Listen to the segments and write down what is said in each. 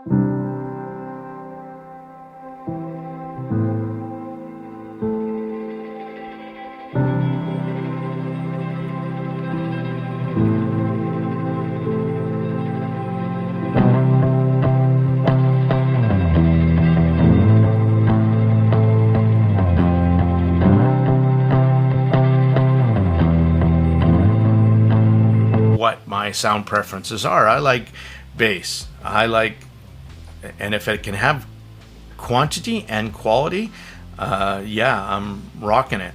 What my sound preferences are. I like bass. And if it can have quantity and quality, yeah, I'm rocking it.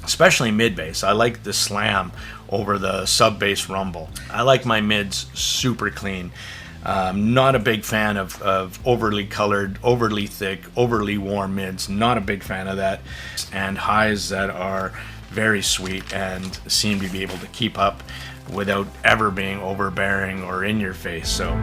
Especially mid bass. I like the slam over the sub bass rumble. I like my mids super clean. Not a big fan of overly colored, overly thick, overly warm mids. Not a big fan of that. And highs that are very sweet and seem to be able to keep up without ever being overbearing or in your face. So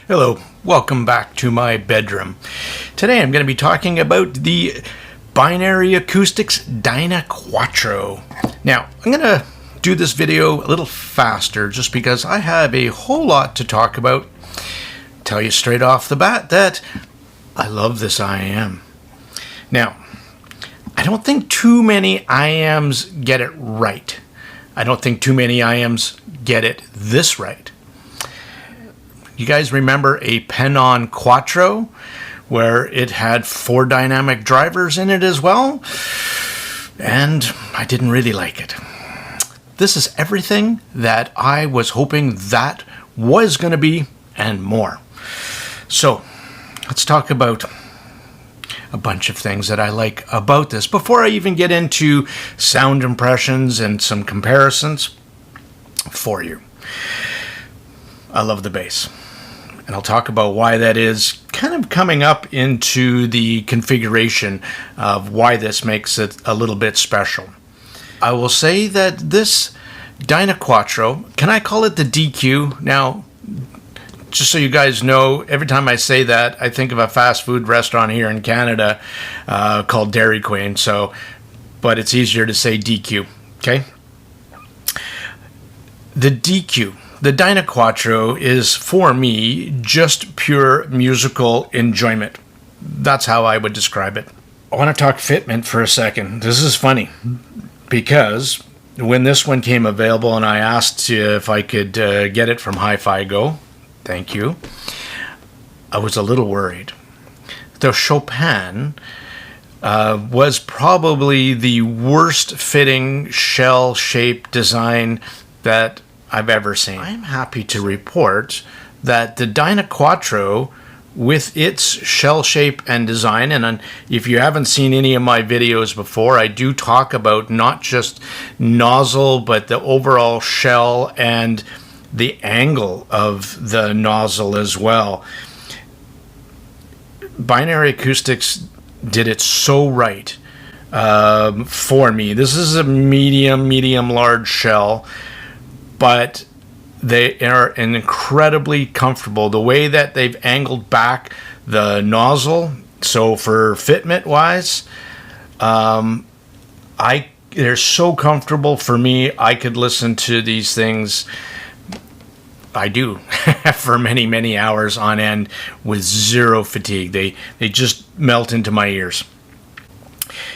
hello, welcome back to my bedroom. Today I'm going to be talking about the Binary Acoustics Dynaquattro. Now, I'm going to do this video a little faster just because I have a whole lot to talk about. Tell you straight off the bat that I love this IM. Now, I don't think too many IMs get it right. I don't think too many IMs get it this right. You guys remember a Pen-On Quattro where it had 4 dynamic drivers in it as well? And I didn't really like it. This is everything that I was hoping that was going to be and more. So let's talk about a bunch of things that I like about this before I even get into sound impressions and some comparisons for you. I love the bass. And I'll talk about why that is kind of coming up into the configuration of why this makes it a little bit special. I will say that this Dynaquattro, can I call it the DQ? Now, just so you guys know, every time I say that, I think of a fast food restaurant here in Canada called Dairy Queen. So, but it's easier to say DQ, okay? The DQ, the Dynaquattro, is for me just pure musical enjoyment. That's how I would describe it. I want to talk fitment for a second. This is funny because when this one came available and I asked if I could get it from HiFiGo, thank you, I was a little worried. The Chopin was probably the worst fitting shell shape design that I've ever seen. I'm happy to report that the Dynaquattro, with its shell shape and design, and if you haven't seen any of my videos before, I do talk about not just nozzle, but the overall shell and the angle of the nozzle as well. Binary Acoustics did it so right for me. This is a medium large shell, but they are incredibly comfortable. The way that they've angled back the nozzle, so for fitment wise, they're so comfortable for me. I could listen to these things, I do, for many hours on end with zero fatigue. They just melt into my ears.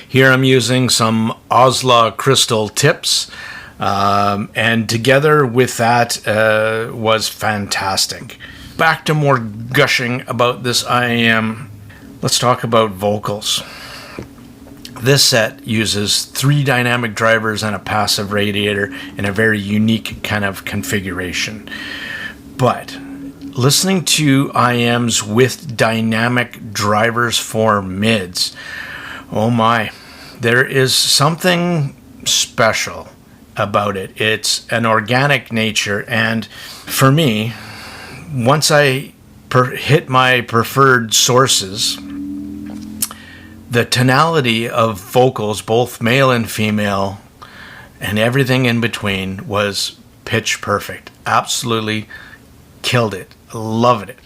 Here I'm using some Oslo crystal tips. And together with that was fantastic. Back to more gushing about this IAM. Let's talk about vocals. This set uses 3 dynamic drivers and a passive radiator in a very unique kind of configuration. But listening to IAMs with dynamic drivers for mids, oh my, there is something special about it. It's an organic nature, and for me, once I hit my preferred sources, the tonality of vocals, both male and female, and everything in between, was pitch perfect. Absolutely killed it. Loved it.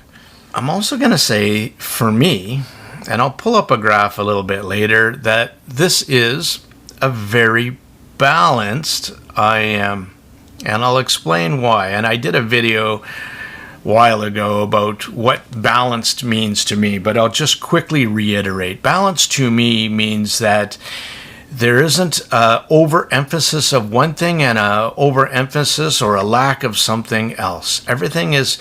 I'm also going to say, for me, and I'll pull up a graph a little bit later, that this is a very balanced IAM, and I'll explain why. And I did a video a while ago about what balanced means to me, but I'll just quickly reiterate. Balance to me means that there isn't an overemphasis of one thing and a overemphasis or a lack of something else. Everything is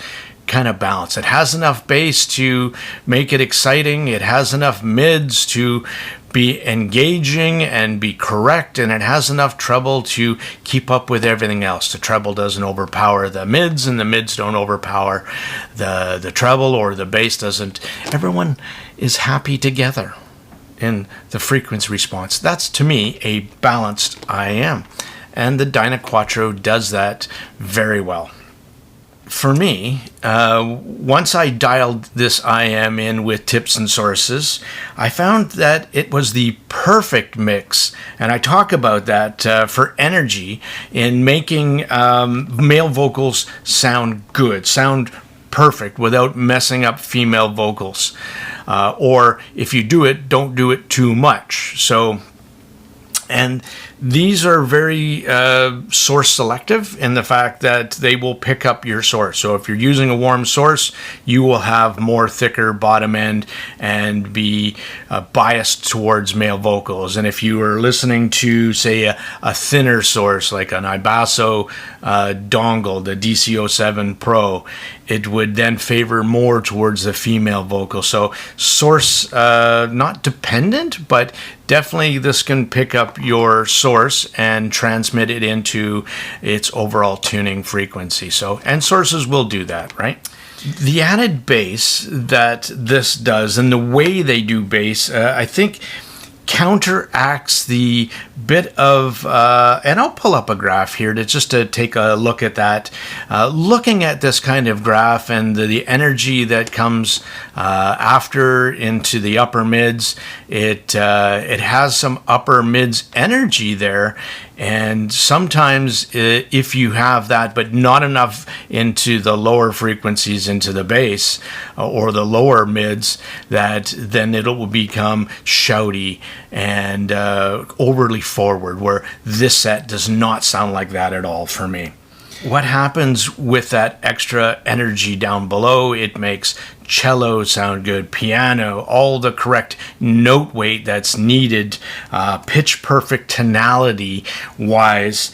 kind of balanced. It has enough bass to make it exciting. It has enough mids to be engaging and be correct, and it has enough treble to keep up with everything else. The treble doesn't overpower the mids, and the mids don't overpower the treble, or the bass doesn't. Everyone is happy together in the frequency response. That's, to me, a balanced IAM, and the Dynaquattro does that very well. For me, once I dialed this IAM in with tips and sources, I found that it was the perfect mix, and I talk about that for energy in making male vocals sound good, sound perfect without messing up female vocals. Or if you do it, don't do it too much. So, and these are very source selective in the fact that they will pick up your source. So if you're using a warm source, you will have more thicker bottom end and be biased towards male vocals. And if you are listening to, say, a thinner source like an Ibasso dongle, the DC07 Pro, it would then favor more towards the female vocal. So source not dependent, but definitely this can pick up your source and transmit it into its overall tuning frequency. So, and sources will do that, right? The added bass that this does, and the way they do bass, I think counteracts the bit of, and I'll pull up a graph here to take a look at that. Looking at this kind of graph and the energy that comes after into the upper mids, it has some upper mids energy there, And sometimes if you have that, but not enough into the lower frequencies, into the bass or the lower mids, that then it will become shouty and overly forward, where this set does not sound like that at all for me. What happens with that extra energy down below? It makes cello sound good, piano, all the correct note weight that's needed, pitch perfect tonality wise,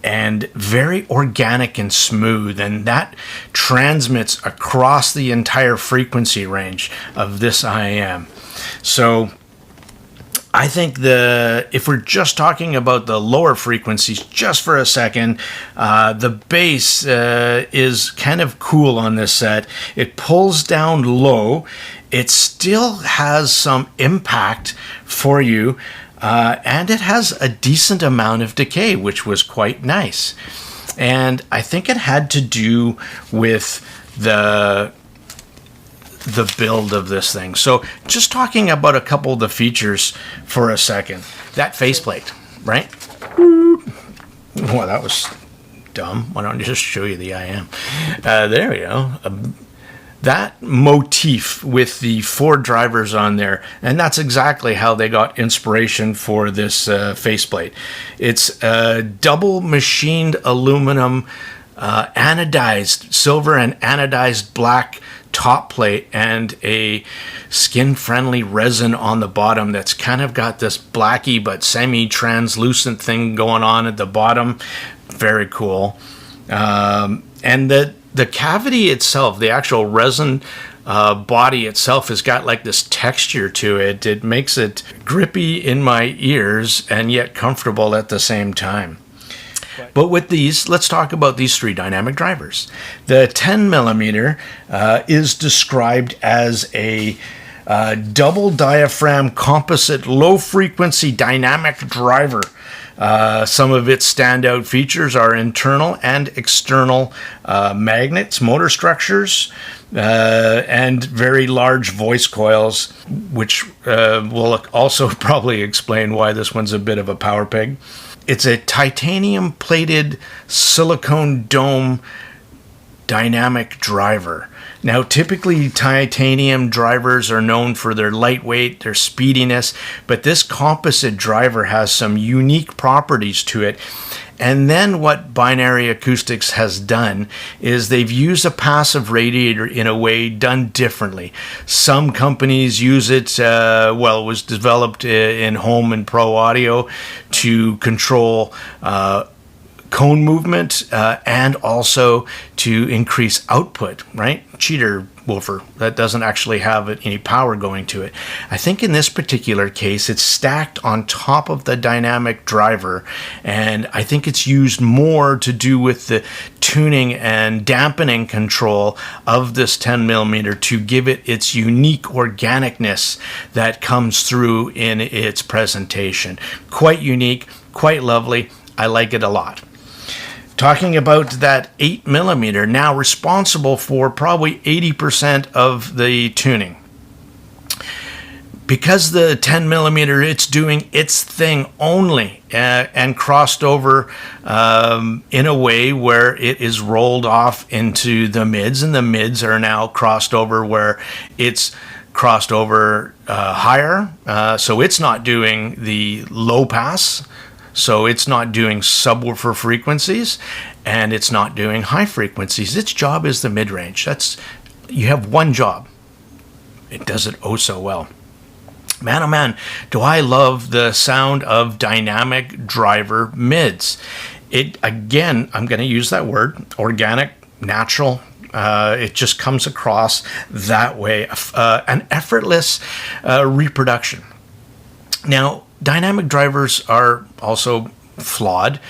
and very organic and smooth, and that transmits across the entire frequency range of this IM. So I think if we're just talking about the lower frequencies just for a second, the bass is kind of cool on this set. It pulls down low. It still has some impact for you, and it has a decent amount of decay, which was quite nice. And I think it had to do with the build of this thing. So just talking about a couple of the features for a second. That faceplate, right? Well, that was dumb. Why don't I just show you the IM? There we go. That motif with the 4 drivers on there, and that's exactly how they got inspiration for this faceplate. It's a double machined aluminum, anodized silver and anodized black top plate, and a skin-friendly resin on the bottom that's kind of got this blacky but semi-translucent thing going on at the bottom. Very cool. And the cavity itself, the actual resin body itself, has got like this texture to it. It makes it grippy in my ears and yet comfortable at the same time. But with these, let's talk about these 3 dynamic drivers. The 10 millimeter is described as a double diaphragm composite low frequency dynamic driver. Some of its standout features are internal and external magnets, motor structures, and very large voice coils, which will also probably explain why this one's a bit of a power pig. It's a titanium plated silicone dome dynamic driver. Now, typically titanium drivers are known for their lightweight, their speediness, but this composite driver has some unique properties to it. And then what Binary Acoustics has done is they've used a passive radiator in a way done differently. Some companies use it, it was developed in home and pro audio to control cone movement and also to increase output, right? Cheater woofer that doesn't actually have any power going to it. I think in this particular case, it's stacked on top of the dynamic driver, and I think it's used more to do with the tuning and dampening control of this 10 millimeter to give it its unique organicness that comes through in its presentation. Quite unique, quite lovely. I like it a lot. Talking about that 8 millimeter, now responsible for probably 80% of the tuning. Because the 10 millimeter, it's doing its thing only and crossed over in a way where it is rolled off into the mids, and the mids are now crossed over where it's crossed over higher. So it's not doing the low pass. So it's not doing subwoofer frequencies, and it's not doing high frequencies. Its job is the mid-range. You have one job. It does it oh so well. Man, oh man, do I love the sound of dynamic driver mids. Again, I'm going to use that word, organic, natural. It just comes across that way. An effortless reproduction. Now, dynamic drivers are also flawed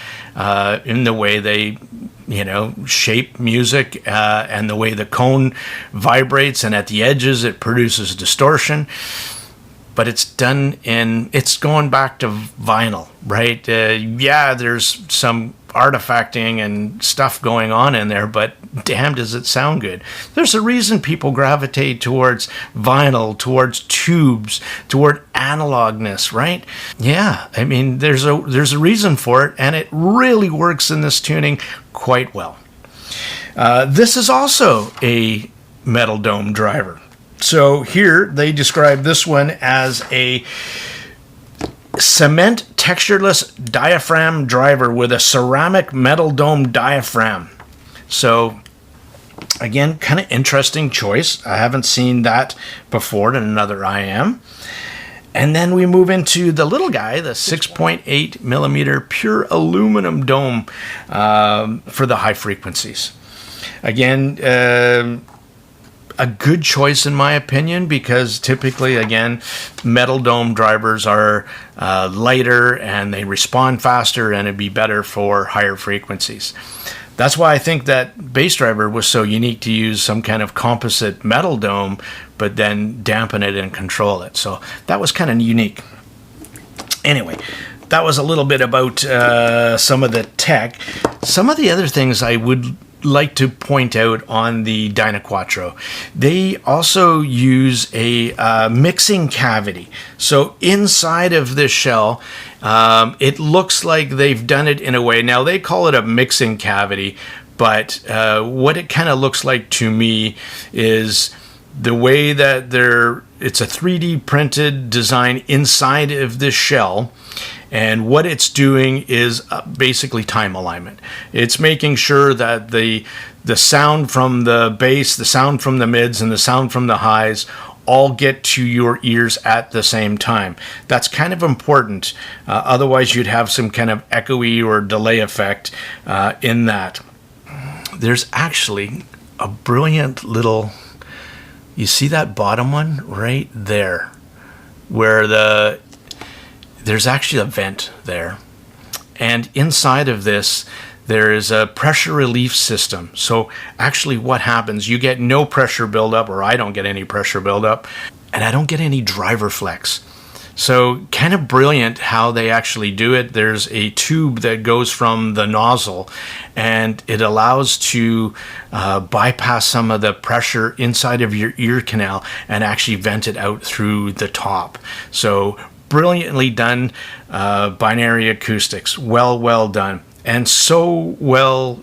in the way they, shape music and the way the cone vibrates, and at the edges it produces distortion. But it's going back to vinyl, right? There's some artifacting and stuff going on in there, but damn does it sound good. There's a reason people gravitate towards vinyl, towards tubes, toward analogness, right? Yeah, I mean, there's a reason for it, and it really works in this tuning quite well. This is also a metal dome driver. So here they describe this one as a cement textureless diaphragm driver with a ceramic metal dome diaphragm. So again, kind of interesting choice. I haven't seen that before in another IM. And then we move into the little guy, the 6.8 millimeter pure aluminum dome for the high frequencies. Again, a good choice in my opinion, because typically, again, metal dome drivers are lighter and they respond faster, and it'd be better for higher frequencies. That's why I think that bass driver was so unique, to use some kind of composite metal dome, but then dampen it and control it. So that was kind of unique. Anyway, that was a little bit about some of the tech. Some of the other things I would like to point out on the Dynaquattro, they also use a mixing cavity. So inside of this shell, it looks like they've done it in a way, now they call it a mixing cavity, but what it kind of looks like to me is the way that it's a 3D printed design inside of this shell. And what it's doing is basically time alignment. It's making sure that the sound from the bass, the sound from the mids, and the sound from the highs all get to your ears at the same time. That's kind of important. Otherwise, you'd have some kind of echoey or delay effect in that. There's actually a brilliant little... You see that bottom one right there, where there's actually a vent there, and inside of this there is a pressure relief system. So actually what happens, you get no pressure buildup, or I don't get any pressure buildup, and I don't get any driver flex. So kind of brilliant how they actually do it. There's a tube that goes from the nozzle, and it allows to bypass some of the pressure inside of your ear canal and actually vent it out through the top. So brilliantly done, Binary Acoustics. Well done, and so well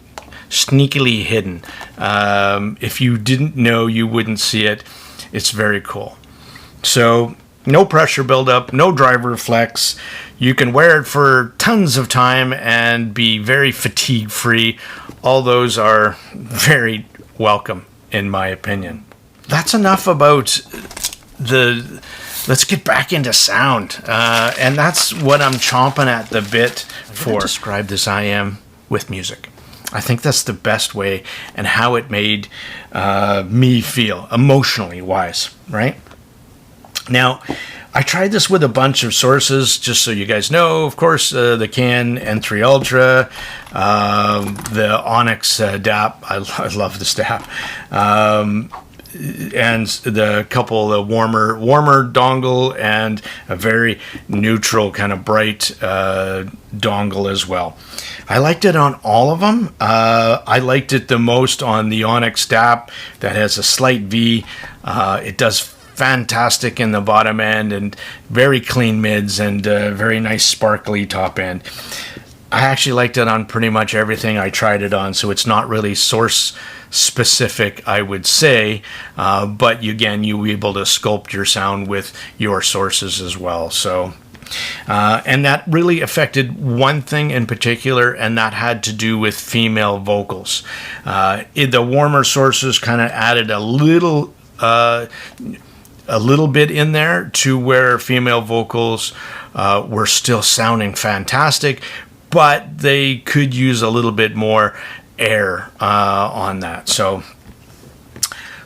sneakily hidden. If you didn't know, you wouldn't see it. It's very cool. So no pressure buildup, no driver flex. You can wear it for tons of time and be very fatigue free. All those are very welcome in my opinion. That's enough about let's get back into sound. And that's what I'm chomping at the bit for. Describe this IM with music. I think that's the best way, and how it made me feel emotionally wise, right? Now, I tried this with a bunch of sources, just so you guys know. Of course, the Can N3 Ultra, the Onyx DAP. I love this DAP. And the couple, the warmer dongle, and a very neutral kind of bright dongle as well. I liked it on all of them. I liked it the most on the Onyx DAP that has a slight V. It does fantastic in the bottom end, and very clean mids, and very nice sparkly top end. I actually liked it on pretty much everything I tried it on, so it's not really source specific, I would say, but again, you'll be able to sculpt your sound with your sources as well. So and that really affected one thing in particular, and that had to do with female vocals. The warmer sources kind of added a little bit in there to where female vocals were still sounding fantastic, but they could use a little bit more air on that. So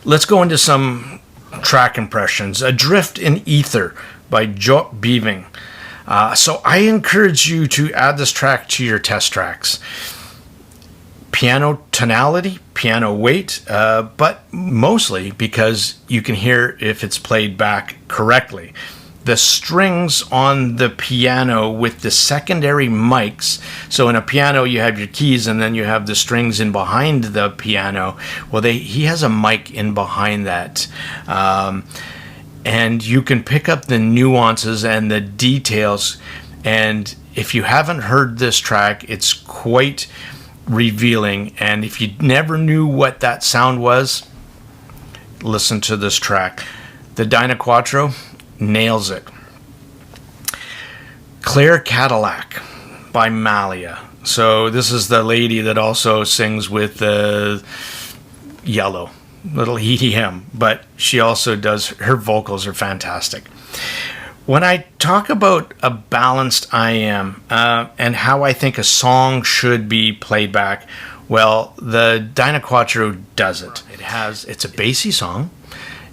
let's go into some track impressions. Adrift in Ether by Jock Beaving. So I encourage you to add this track to your test tracks. Piano tonality, piano weight, but mostly because you can hear if it's played back correctly. the strings on the piano with the secondary mics. So in a piano you have your keys and then you have the strings in behind the piano. Well, he has a mic in behind that, and you can pick up the nuances and the details. And if you haven't heard this track, it's quite revealing. And if you never knew what that sound was, listen to this track. The Dynaquattro nails it. Clear Cadillac by Malia. So this is the lady that also sings with Yellow, little EDM, but she also does, her vocals are fantastic. When I talk about a balanced IM and how I think a song should be played back, well, the Dynaquattro does it. It's a bassy song.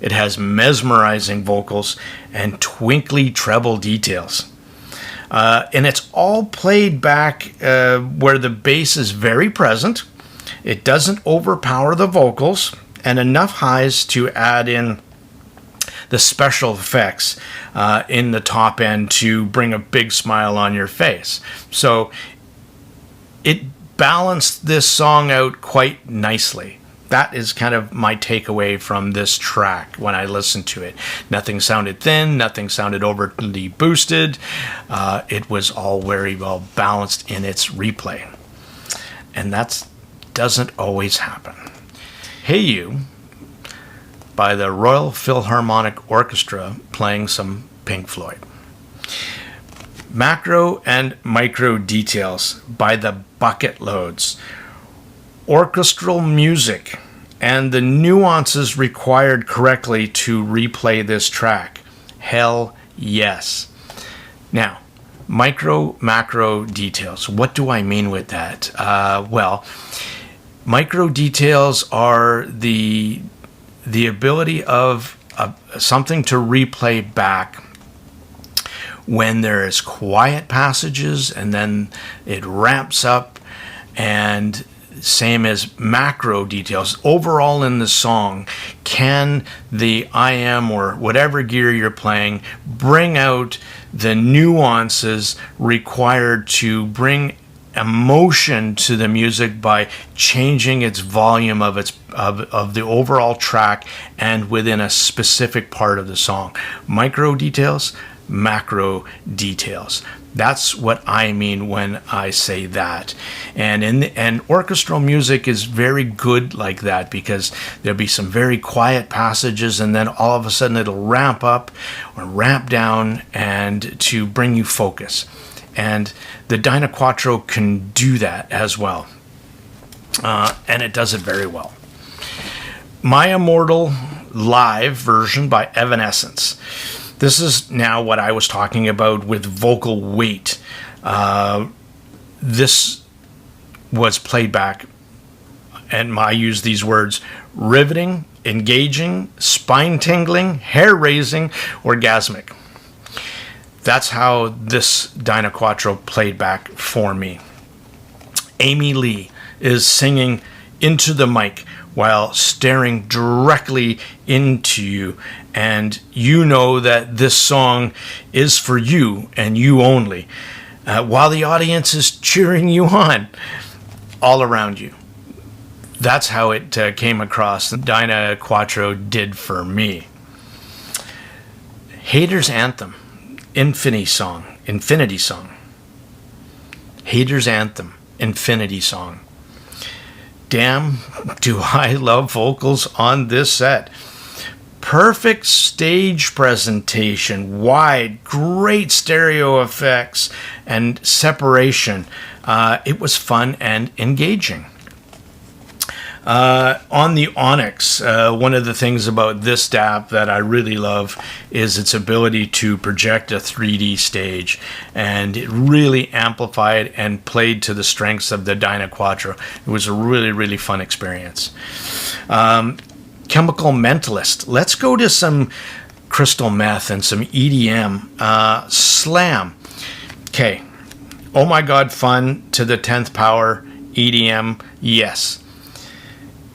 It has mesmerizing vocals and twinkly treble details. And it's all played back where the bass is very present. It doesn't overpower the vocals, and enough highs to add in the special effects in the top end to bring a big smile on your face. So it balanced this song out quite nicely. That is kind of my takeaway from this track when I listened to it. Nothing sounded thin, nothing sounded overly boosted. It was all very well balanced in its replay. And that doesn't always happen. Hey You by the Royal Philharmonic Orchestra playing some Pink Floyd. Macro and Micro Details by the Bucket Loads. Orchestral music and the nuances required correctly to replay this track. Hell yes. Now, macro details. What do I mean with that? Well, micro details are the ability of something to replay back when there is quiet passages and then it ramps up, and same as macro details. Overall in the song, can the IM or whatever gear you're playing bring out the nuances required to bring emotion to the music by changing its volume of the overall track and within a specific part of the song. Micro details, macro details. That's what I mean when I say that. And orchestral music is very good like that, because there'll be some very quiet passages and then all of a sudden it'll ramp up or ramp down and to bring you focus. And the Dynaquattro can do that as well. And it does it very well. My Immortal live version by Evanescence. This is now what I was talking about with vocal weight. This was played back, and I use these words: riveting, engaging, spine-tingling, hair-raising, orgasmic. That's how this Dynaquattro played back for me. Amy Lee is singing into the mic while staring directly into you, and you know that this song is for you and you only, while the audience is cheering you on all around you. That's how it came across. The Dynaquattro did for me. Haters Anthem, Infinity Song. Haters Anthem, Infinity Song. Damn, do I love vocals on this set. Perfect stage presentation, wide, great stereo effects, and separation. It was fun and engaging. On the Onyx, one of the things about this DAP that I really love is its ability to project a 3D stage, and it really amplified and played to the strengths of the Dynaquattro. It was a really, really fun experience. Chemical Mentalist. Let's go to some crystal meth and some EDM. Slam. Okay. Oh my God, fun to the 10th power. EDM, yes.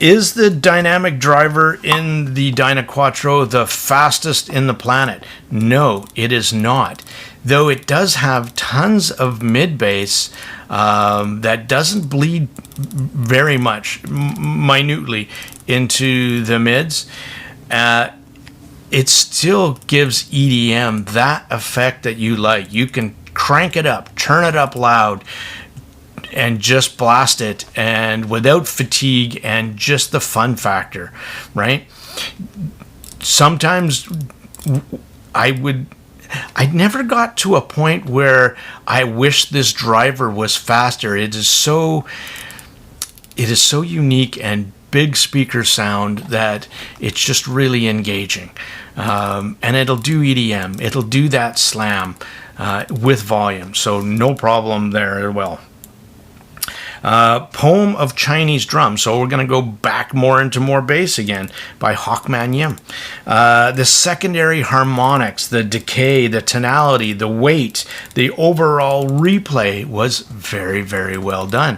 Is the dynamic driver in the Dynaquattro the fastest in the planet? No, it is not. Though it does have tons of mid-bass that doesn't bleed very much, minutely, into the mids. It still gives EDM that effect that you like. You can crank it up, turn it up loud, and just blast it, and without fatigue and just the fun factor, right? Sometimes I never got to a point where I wish this driver was faster. It is so unique and big speaker sound that it's just really engaging. And it'll do EDM. It'll do that slam with volume. So no problem there as well. Poem of Chinese Drums. So we're going to go back more into more bass again by Hockman Yim. The secondary harmonics, the decay, the tonality, the weight, the overall replay was very, very well done.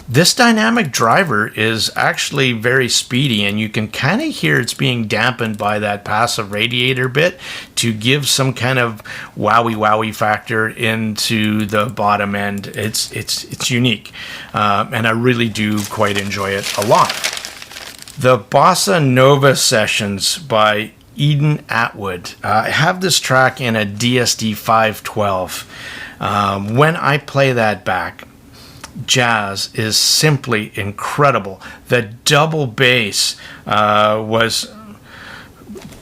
This dynamic driver is actually very speedy, and you can kind of hear it's being dampened by that passive radiator bit to give some kind of wowie factor into the bottom end. It's unique, and I really do quite enjoy it a lot. The Bossa Nova Sessions by Eden Atwood. I have this track in a DSD 512. When I play that back, jazz is simply incredible. The double bass was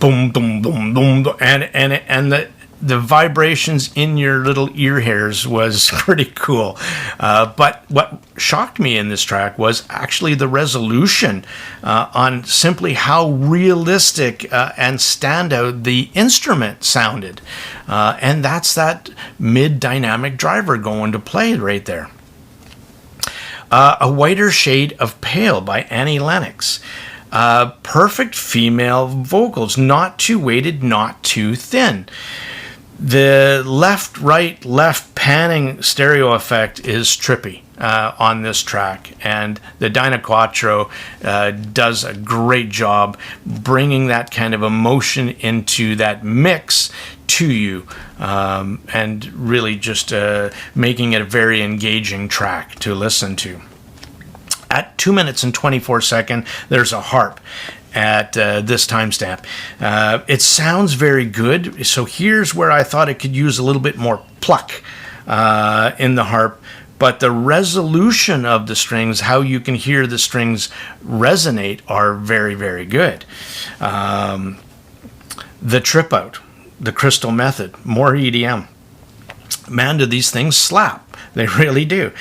boom, boom, boom, boom, and the vibrations in your little ear hairs was pretty cool. But what shocked me in this track was actually the resolution on simply how realistic and standout the instrument sounded. And that's that mid-dynamic driver going to play right there. A Whiter Shade of Pale by Annie Lennox. Perfect female vocals, not too weighted, not too thin. The left, right, left panning stereo effect is trippy on this track, and the Dynaquattro does a great job bringing that kind of emotion into that mix to you, and really just making it a very engaging track to listen to. At 2 minutes and 24 seconds, there's a harp at this timestamp. It sounds very good, so here's where I thought it could use a little bit more pluck in the harp, but the resolution of the strings, how you can hear the strings resonate, are very, very good. The Trip Out, the Crystal Method, more EDM. Man, do these things slap. They really do.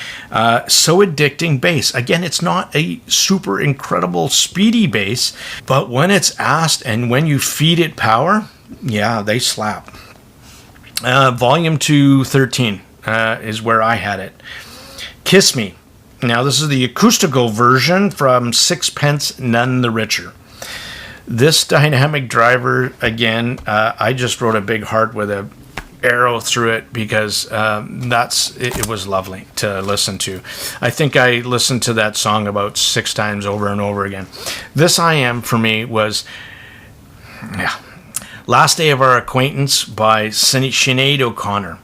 So Addicting bass. Again, it's not a super incredible speedy bass, but when it's asked and when you feed it power, yeah, they slap. Volume 213 is where I had it. Kiss Me. Now, this is the acoustical version from Sixpence None the Richer. This dynamic driver, again, I just wrote a big heart with a arrow through it because it was lovely to listen to. I think I listened to that song about 6 times over and over again. This I Am for me was, Last Day of Our Acquaintance by Sinead O'Connor.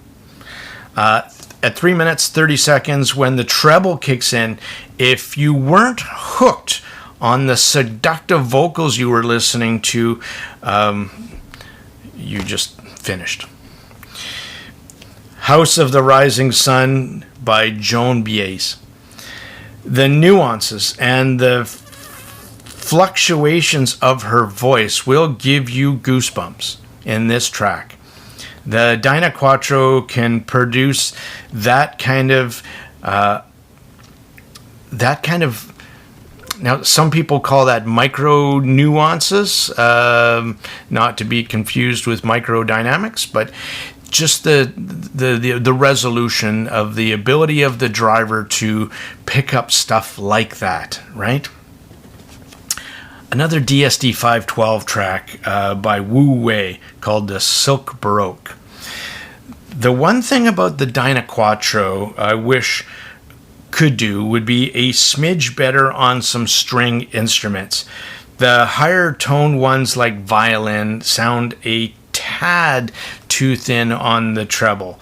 At 3 minutes 30 seconds, when the treble kicks in, if you weren't hooked on the seductive vocals you were listening to, you just finished. House of the Rising Sun by Joan Baez. The nuances and the fluctuations of her voice will give you goosebumps in this track. The Dynaquattro can produce that kind of now, some people call that micro nuances, not to be confused with microdynamics, but just the resolution of the ability of the driver to pick up stuff like that, right? Another DSD 512 track by Wu Wei called the Silk Baroque. The one thing about the Dynaquattro I wish could do would be a smidge better on some string instruments. The higher tone ones like violin sound a tad too thin on the treble.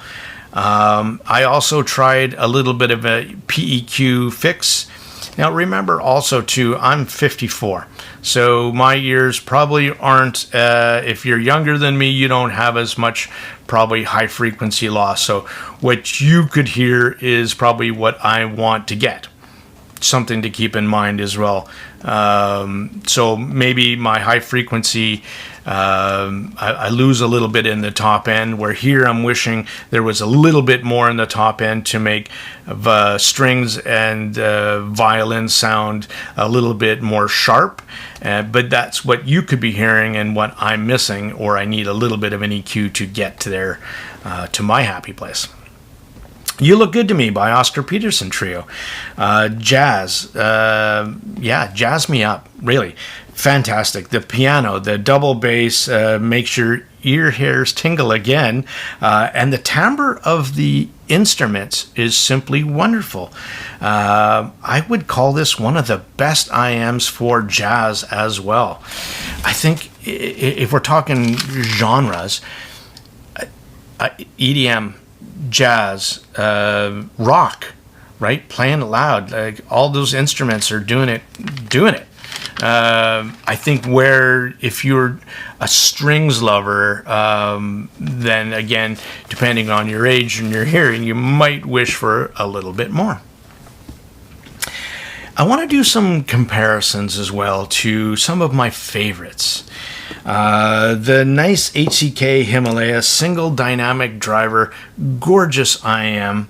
I also tried a little bit of a PEQ fix. Now remember also too, I'm 54, so my ears probably aren't, if you're younger than me, you don't have as much probably high frequency loss. So what you could hear is probably what I want to get. Something to keep in mind as well. So maybe my high frequency, I lose a little bit in the top end, where here I'm wishing there was a little bit more in the top end to make the strings and violin sound a little bit more sharp. But that's what you could be hearing and what I'm missing, or I need a little bit of an EQ to get to there, to my happy place. You Look Good to Me by Oscar Peterson Trio. Jazz. Yeah, jazz me up. Really. Fantastic. The piano, the double bass makes your ear hairs tingle again. And the timbre of the instruments is simply wonderful. I would call this one of the best IMs for jazz as well. I think if we're talking genres, EDM, jazz, rock, right? Playing it loud, like all those instruments are doing it. I think where if you're a strings lover, then again, depending on your age and your hearing, you might wish for a little bit more. I want to do some comparisons as well to some of my favorites. The nice HCK Himalaya single dynamic driver, gorgeous IM.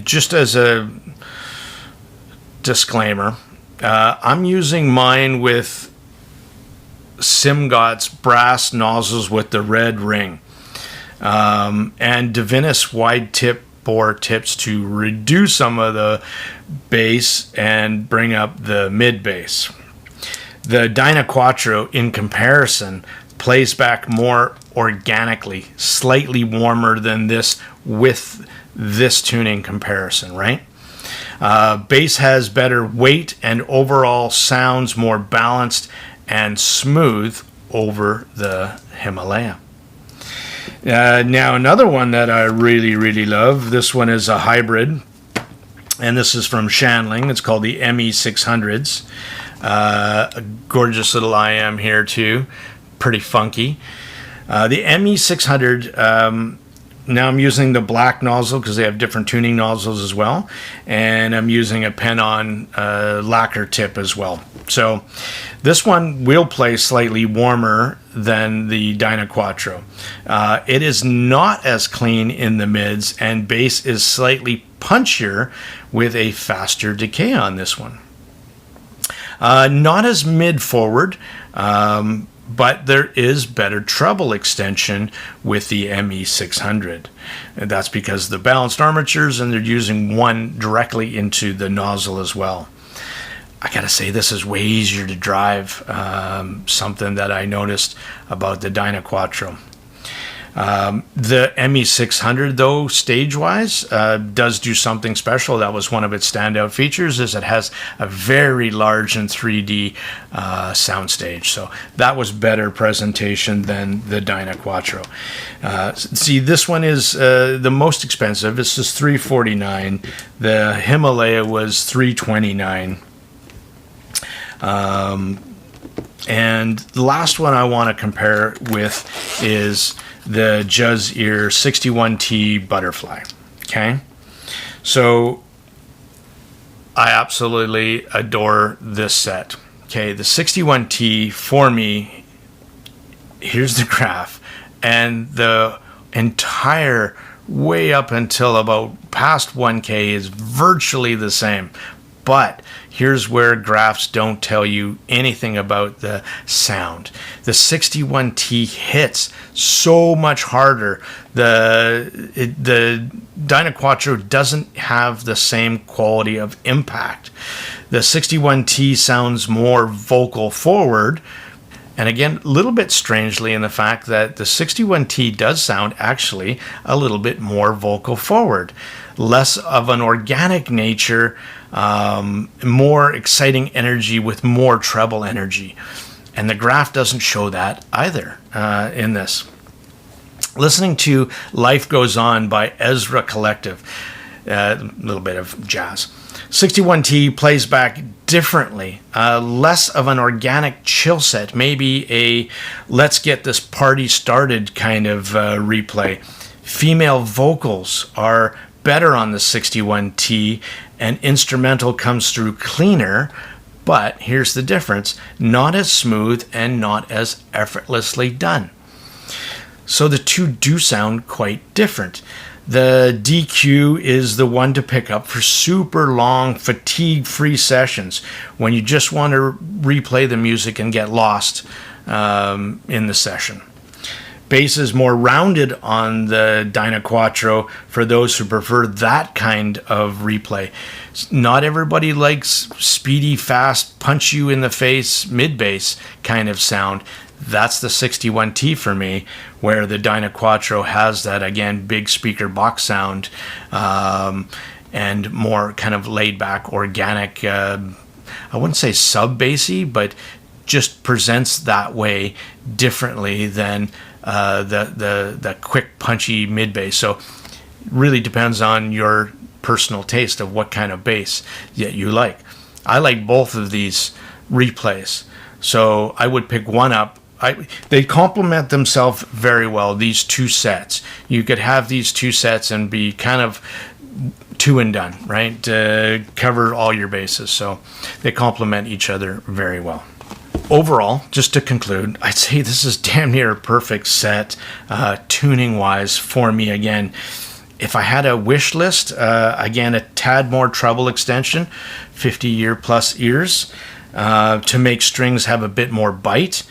Just as a disclaimer, I'm using mine with Simgot's brass nozzles with the red ring, and Divinis wide tip bore tips to reduce some of the bass and bring up the mid bass. The Dynaquattro, in comparison, plays back more organically, slightly warmer than this with this tuning comparison, right? Bass has better weight and overall sounds more balanced and smooth over the Himalaya. Now another one that I really love, this one is a hybrid, and this is from Shanling. It's called the ME600s. A gorgeous little IM here too, pretty funky. The ME600, now I'm using the black nozzle because they have different tuning nozzles as well, and I'm using a pen-on lacquer tip as well. So this one will play slightly warmer than the Dynaquattro. It is not as clean in the mids, and bass is slightly punchier with a faster decay on this one. Not as mid-forward, but there is better treble extension with the ME600. And that's because the balanced armatures, and they're using one directly into the nozzle as well. I gotta say, this is way easier to drive, something that I noticed about the Dynaquattro. The ME600, though, stage-wise, does do something special. That was one of its standout features, is it has a very large and 3D soundstage. So that was better presentation than the Dynaquattro. See, this one is the most expensive. This is $349. The Himalaya was $329. And the last one I want to compare with is the Juz Ear 61T Butterfly. Okay, so I absolutely adore this set. Okay, the 61T for me, here's the graph, and the entire way up until about past 1K is virtually the same. But here's where graphs don't tell you anything about the sound. The 61T hits so much harder. The Dynaquattro doesn't have the same quality of impact. The 61T sounds more vocal forward, And again, a little bit strangely in the fact that the 61T does sound actually a little bit more vocal forward, less of an organic nature, more exciting energy with more treble energy. And the graph doesn't show that either in this. Listening to Life Goes On by Ezra Collective, a little bit of jazz. 61T plays back differently, less of an organic chill set, maybe a let's get this party started kind of replay. Female vocals are better on the 61T, and instrumental comes through cleaner, but here's the difference, not as smooth and not as effortlessly done. So the two do sound quite different. The DQ is the one to pick up for super long, fatigue-free sessions when you just want to replay the music and get lost in the session. Bass is more rounded on the Dynaquattro for those who prefer that kind of replay. Not everybody likes speedy, fast, punch you in the face, mid-bass kind of sound. That's the 61T for me, where the Dynaquattro has that, again, big speaker box sound and more kind of laid-back, organic, I wouldn't say sub-bassy, but just presents that way differently than the quick, punchy mid-bass. So really depends on your personal taste of what kind of bass that you like. I like both of these replays, so I would pick one up. They complement themselves very well, these two sets. You could have these two sets and be kind of two and done, right? Cover all your bases. So they complement each other very well. Overall, just to conclude, I'd say this is damn near a perfect set tuning-wise for me. Again, if I had a wish list, again, a tad more treble extension, 50-year plus ears, to make strings have a bit more bite,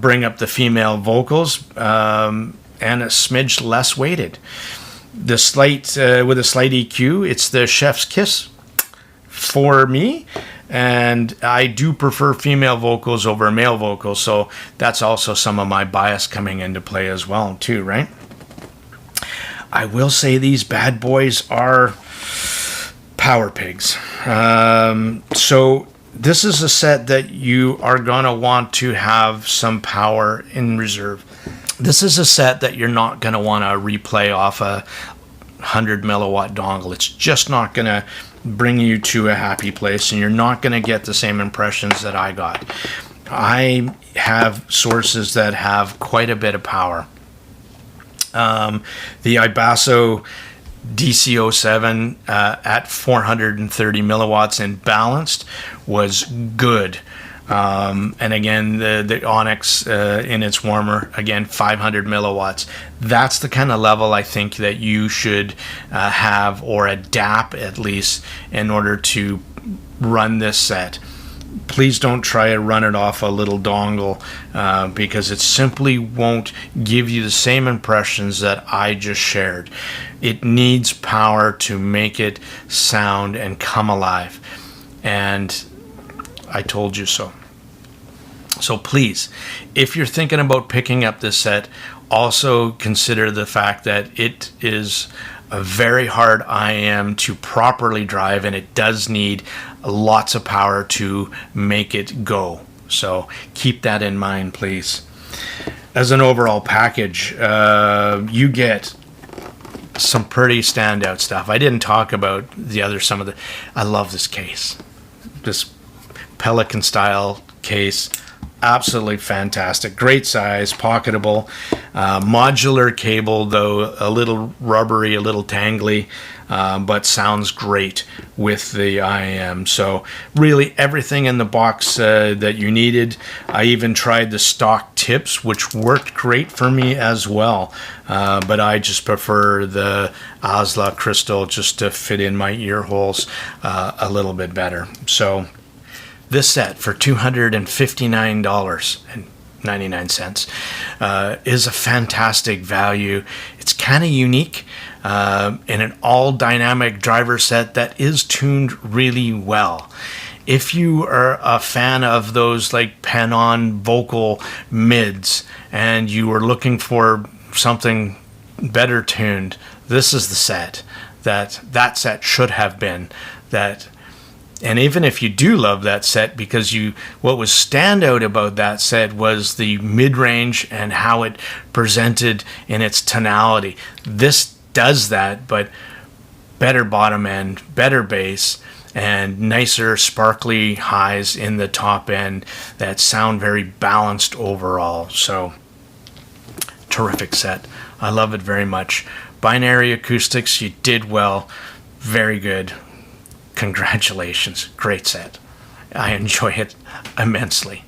bring up the female vocals, and a smidge less weighted. The slight with a slight EQ, it's the chef's kiss for me, and I do prefer female vocals over male vocals, so that's also some of my bias coming into play as well too, right? I will say these bad boys are power pigs. So this is a set that you are going to want to have some power in reserve. This is a set that you're not going to want to replay off a 100 milliwatt dongle. It's just not going to bring you to a happy place, and you're not going to get the same impressions that I got. I have sources that have quite a bit of power. The Ibasso DC07 at 430 milliwatts and balanced was good. And again, the Onyx in its warmer, again, 500 milliwatts. That's the kind of level I think that you should have, or adapt at least, in order to run this set. Please don't try to run it off a little dongle because it simply won't give you the same impressions that I just shared. It needs power to make it sound and come alive. And I told you so. So please, if you're thinking about picking up this set, also consider the fact that it is a very hard IM to properly drive, and it does need lots of power to make it go. So keep that in mind, please. As an overall package, you get some pretty standout stuff. I didn't talk about some of the. I love this case, this Pelican style case. Absolutely fantastic. Great size, pocketable, modular cable, though a little rubbery, a little tangly, but sounds great with the IM. So really everything in the box that you needed. I even tried the stock tips, which worked great for me as well. But I just prefer the Asla crystal just to fit in my ear holes a little bit better. So this set for $259.99 is a fantastic value. It's kind of unique in an all dynamic driver set that is tuned really well. if you are a fan of those like pen-on vocal mids and you were looking for something better tuned, this is the set that set should have been. And even if you do love that set, because what was standout about that set was the mid-range and how it presented in its tonality. This does that, but better bottom end, better bass, and nicer sparkly highs in the top end that sound very balanced overall. So, terrific set. I love it very much. Binary Acoustics, you did well. Very good. Congratulations. Great set. I enjoy it immensely.